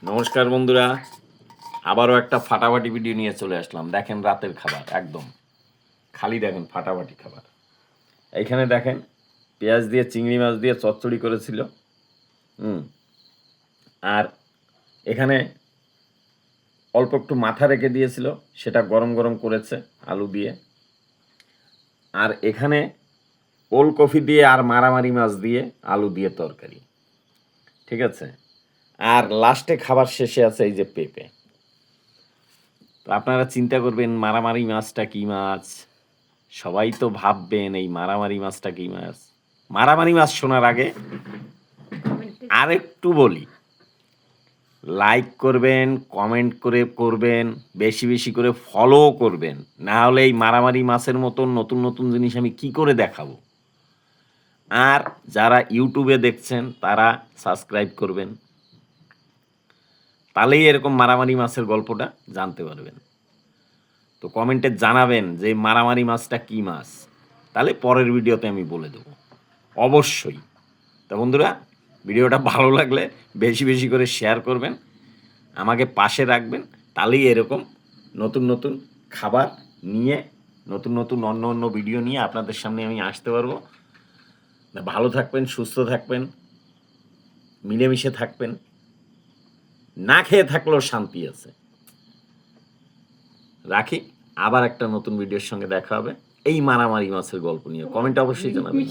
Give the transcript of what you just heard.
নমস্কার বন্ধুরা, আবারও একটা ফাটাফাটি ভিডিও নিয়ে চলে আসলাম। দেখেন রাতের খাবার একদম খালি, দেখেন ফাটাফাটি খাবার। এইখানে দেখেন পেঁয়াজ দিয়ে চিংড়ি মাছ দিয়ে চচ্চড়ি করেছিল। আর এখানে অল্প একটু মাথা রেখে দিয়েছিল, সেটা গরম গরম করেছে আলু দিয়ে। আর এখানে ওলকপি দিয়ে আর মারামারি মাছ দিয়ে আলু দিয়ে তরকারি, ঠিক আছে। আর লাস্টে খাবার শেষে আছে এই যে পেঁপে। তো আপনারা চিন্তা করবেন মারামারি মাছটা কী মাছ, সবাই তো ভাববেন এই মারামারি মাছটা কী মাছ। মারামারি মাছ শোনার আগে আরেকটু বলি, লাইক করবেন, কমেন্ট করবেন, বেশি বেশি করে ফলো করবেন, না হলে এই মারামারি মাছের মতন নতুন নতুন জিনিস আমি কি করে দেখাবো। আর যারা ইউটিউবে দেখছেন তারা সাবস্ক্রাইব করবেন, তাহলেই এরকম মারামারি মাছের গল্পটা জানতে পারবেন। তো কমেন্টে জানাবেন যে মারামারি মাছটা কী মাছ, তাহলে পরের ভিডিওতে আমি বলে দেবো অবশ্যই। তো বন্ধুরা, ভিডিওটা ভালো লাগলে বেশি বেশি করে শেয়ার করবেন, আমাকে পাশে রাখবেন, তাহলেই এরকম নতুন নতুন খাবার নিয়ে নতুন নতুন অন্য অন্য ভিডিও নিয়ে আপনাদের সামনে আমি আসতে পারবো। ভালো থাকবেন, সুস্থ থাকবেন, মিলেমিশে থাকবেন, না খেয়ে থাকলেও শান্তি আছে। রাখি, আবার একটা নতুন ভিডিওর সঙ্গে দেখা হবে এই মারামারি মাছের গল্প নিয়ে। কমেন্টে অবশ্যই জানাবেন।